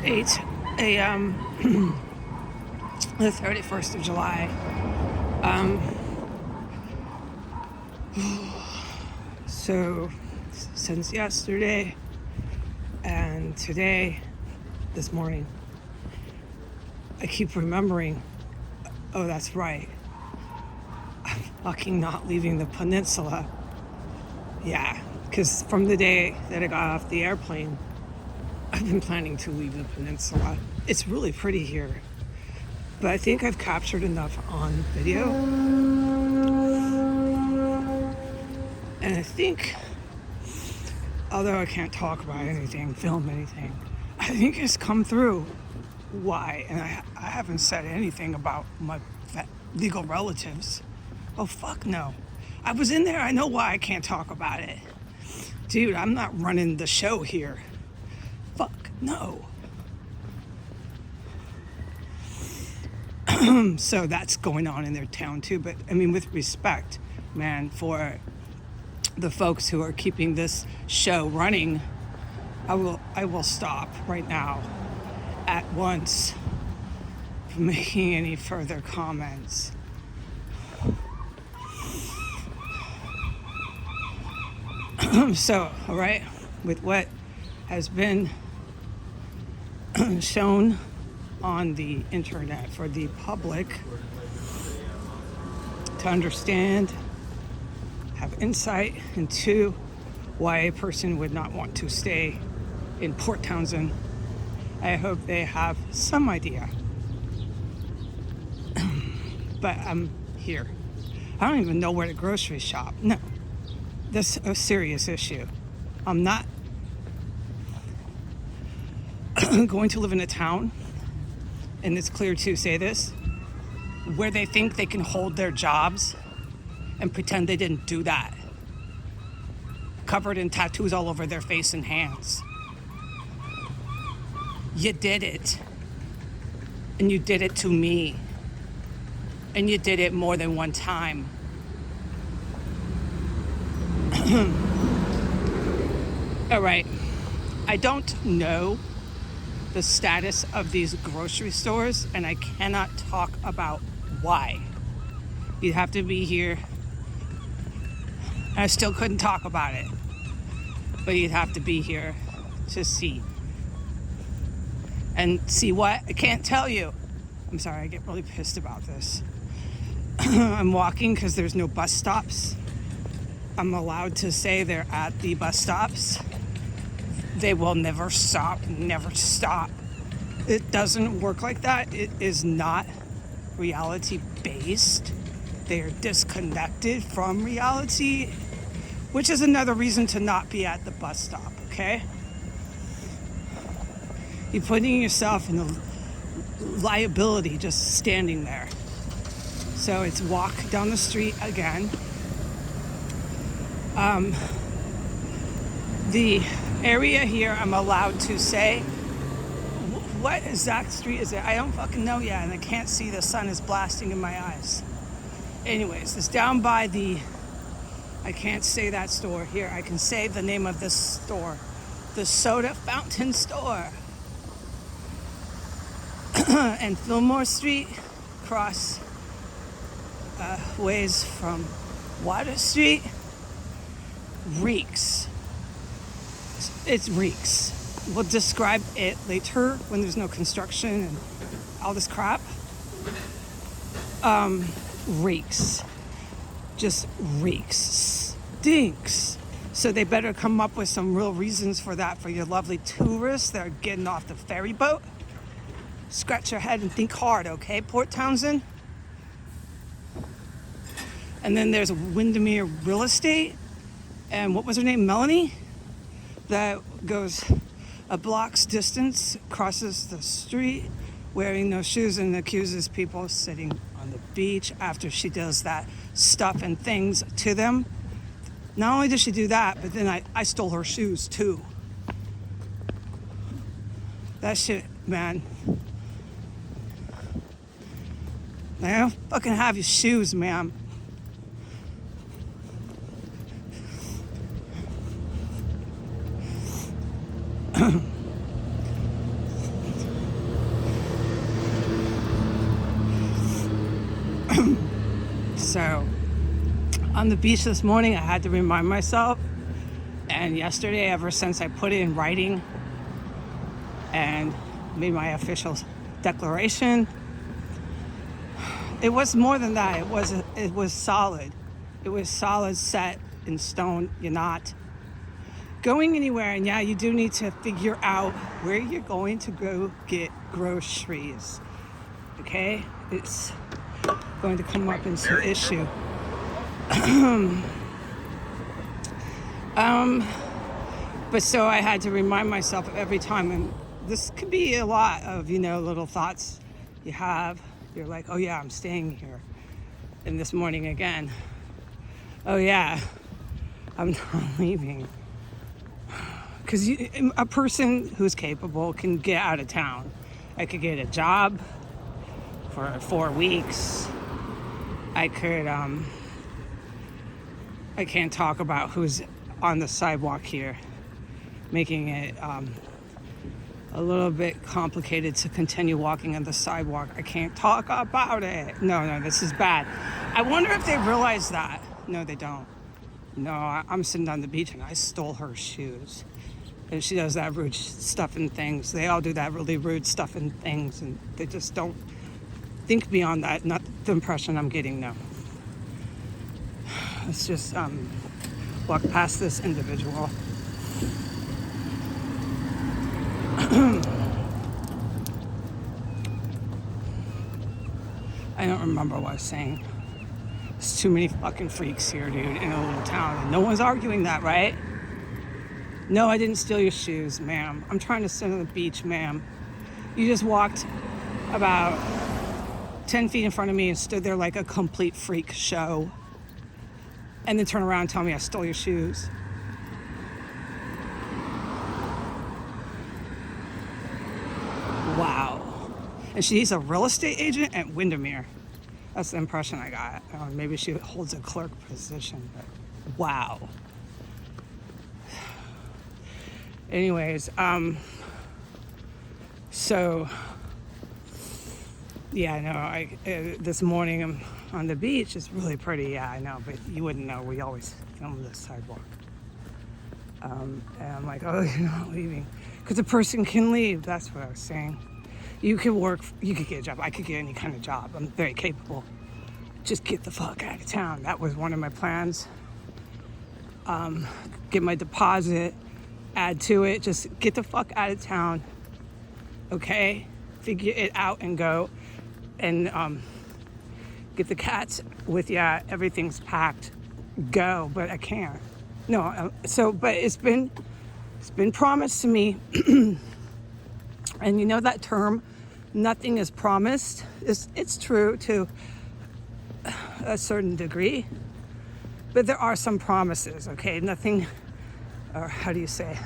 8 a.m. the 31st of July. So since yesterday and today, this morning, I keep remembering, oh, that's right, I'm fucking not leaving the peninsula. Yeah, because from the day that I got off the airplane, I've been planning to leave the peninsula. It's really pretty here, but I think I've captured enough on video. And I think, although I can't talk about anything, film anything, I think it's come through why. And I haven't said anything about my legal relatives. Oh, fuck no. I was in there. I know why I can't talk about it. Dude, I'm not running the show here. Fuck no. So that's going on in their town too. But I mean, with respect, man, for the folks who are keeping this show running, I will stop right now at once from making any further comments. So, all right, with what has been shown on the internet for the public to understand, have insight into why a person would not want to stay in Port Townsend, I hope they have some idea. But I'm here. I don't even know where to grocery shop. No, this is a serious issue. I'm not going to live in a town, and it's clear to say this, where they think they can hold their jobs and pretend they didn't do that, covered in tattoos all over their face and hands. You did it, and you did it to me, and you did it more than one time. All right, I don't know the status of these grocery stores, and I cannot talk about why. You'd have to be here. I still couldn't talk about it, but you'd have to be here to see. And see what? I can't tell you. I'm sorry, I get really pissed about this. I'm walking because there's no bus stops. I'm allowed to say they're at the bus stops. They will never stop, never stop. It doesn't work like that. It is not reality-based. They are disconnected from reality, which is another reason to not be at the bus stop, okay? You're putting yourself in a liability just standing there. So it's walk down the street again. The area here, I'm allowed to say, what exact street is it? I don't fucking know yet, and I can't see. The sun is blasting in my eyes. Anyways, it's down by the, I can't say that store here. I can say the name of this store, the Soda Fountain Store. And Fillmore Street, cross ways from Water Street, reeks. It reeks. We'll describe it later when there's no construction and all this crap. Reeks. Just reeks. Stinks. So they better come up with some real reasons for that for your lovely tourists that are getting off the ferry boat. Scratch your head and think hard, okay, Port Townsend? And then there's Windermere Real Estate. And what was her name? Melanie? That goes a block's distance, crosses the street, wearing no shoes, and accuses people of sitting on the beach after she does that stuff and things to them. Not only did she do that, but then I stole her shoes too. That shit, man. I don't fucking have your shoes, ma'am. So on the beach this morning, I had to remind myself, and yesterday, ever since I put it in writing and made my official declaration, it was more than that. It was solid. It was solid, set in stone. You're not going anywhere, and yeah, you do need to figure out where you're going to go get groceries. Okay, it's going to come up into issue. But so I had to remind myself every time, and this could be a lot of, little thoughts you have. You're like, oh yeah, I'm staying here. And this morning again, oh yeah, I'm not leaving. Because a person who's capable can get out of town. I could get a job for 4 weeks. I could, I can't talk about who's on the sidewalk here, making it a little bit complicated to continue walking on the sidewalk. I can't talk about it. No, this is bad. I wonder if they realize that. No, they don't. No, I'm sitting on the beach and I stole her shoes. And she does that rude stuff and things. They all do that really rude stuff and things, and they just don't think beyond that. Not the impression I'm getting, no. Let's just walk past this individual. I don't remember what I was saying. There's too many fucking freaks here, dude, in a little town. And no one's arguing that, right? No, I didn't steal your shoes, ma'am. I'm trying to sit on the beach, ma'am. You just walked about 10 feet in front of me and stood there like a complete freak show. And then turn around and tell me I stole your shoes. Wow. And she's a real estate agent at Windermere. That's the impression I got. Maybe she holds a clerk position, but wow. Anyways, so yeah, no, this morning I'm on the beach. It's really pretty, yeah, I know, but you wouldn't know. We always film the sidewalk. And I'm like, oh, you're not leaving. Because a person can leave, that's what I was saying. You could work, you could get a job. I could get any kind of job. I'm very capable. Just get the fuck out of town. That was one of my plans. Get my deposit, add to it, just get the fuck out of town. Okay? Figure it out and go. And get the cats with ya. Everything's packed. Go, but I can't. No, but it's been promised to me. And you know that term, nothing is promised? It's true to a certain degree, but there are some promises, okay? Nothing, or how do you say?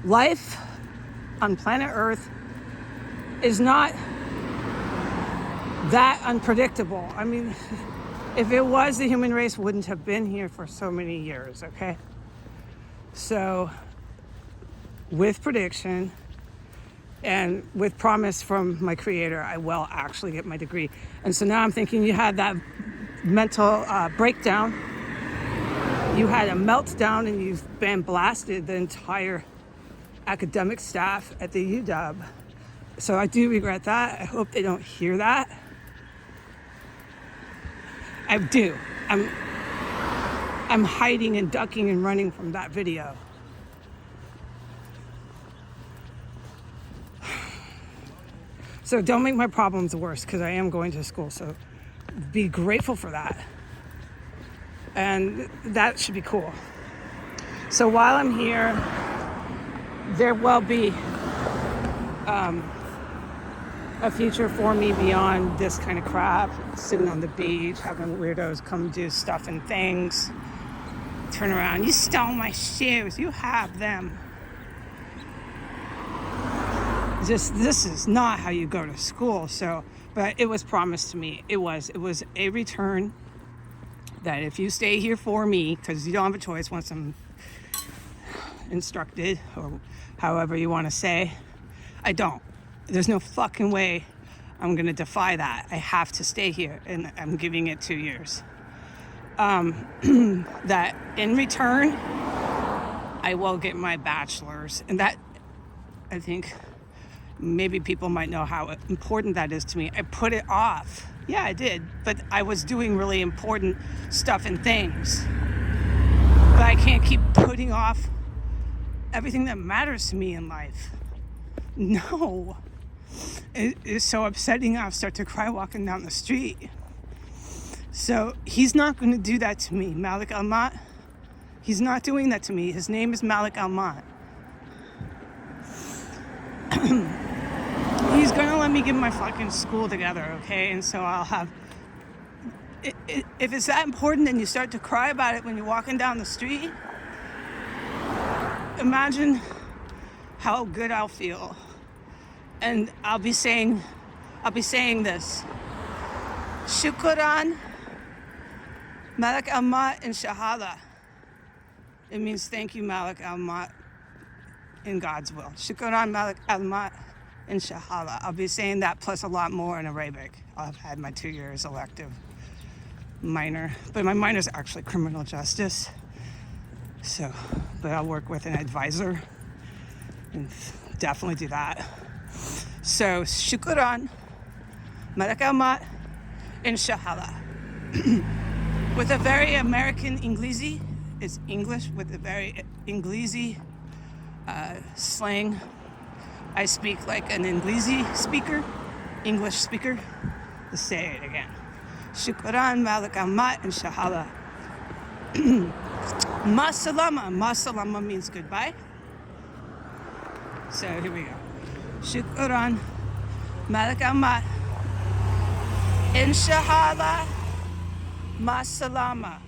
Life on planet Earth is not that unpredictable. I mean, if it was, the human race wouldn't have been here for so many years, okay? So, with prediction and with promise from my creator, I will actually get my degree. And so now I'm thinking, you had that mental breakdown. You had a meltdown and you've been blasted the entire academic staff at the UW. So I do regret that. I hope they don't hear that. I do. I'm hiding and ducking and running from that video. So don't make my problems worse, because I am going to school. So be grateful for that. And that should be cool. So while I'm here, there will be a future for me beyond this kind of crap. Sitting on the beach, having weirdos come do stuff and things. Turn around, you stole my shoes, you have them. This is not how you go to school. So, but it was promised to me. It was a return that if you stay here for me, because you don't have a choice once I'm instructed, or however you want to say, I don't. There's no fucking way I'm going to defy that. I have to stay here, and I'm giving it 2 years. That in return, I will get my bachelor's. And that, I think, maybe people might know how important that is to me. I put it off. Yeah, I did. But I was doing really important stuff and things. But I can't keep putting off everything that matters to me in life. No. It is so upsetting. I'll start to cry walking down the street. So he's not going to do that to me. Malik Almat, he's not doing that to me. His name is Malik Almat. He's going to let me get my fucking school together, okay? And so I'll have... If it's that important and you start to cry about it when you're walking down the street, imagine how good I'll feel. And I'll be saying this. Shukran, Malik Almat, inshallah. It means thank you, Malik Almat, in God's will. Shukran, Malik Almat, inshallah. I'll be saying that plus a lot more in Arabic. I've had my 2 years elective minor, but my minor is actually criminal justice. So, but I'll work with an advisor and definitely do that. So, shukran, Malik Almat, inshallah. With a very American Inglesi, it's English with a very Inglesi slang. I speak like an Inglesi speaker, English speaker. Let's say it again. Shukran, Malik Almat, inshallah. Masalama. Masalama means goodbye. So here we go. Shukran, Malik Almat, inshallah, masalama.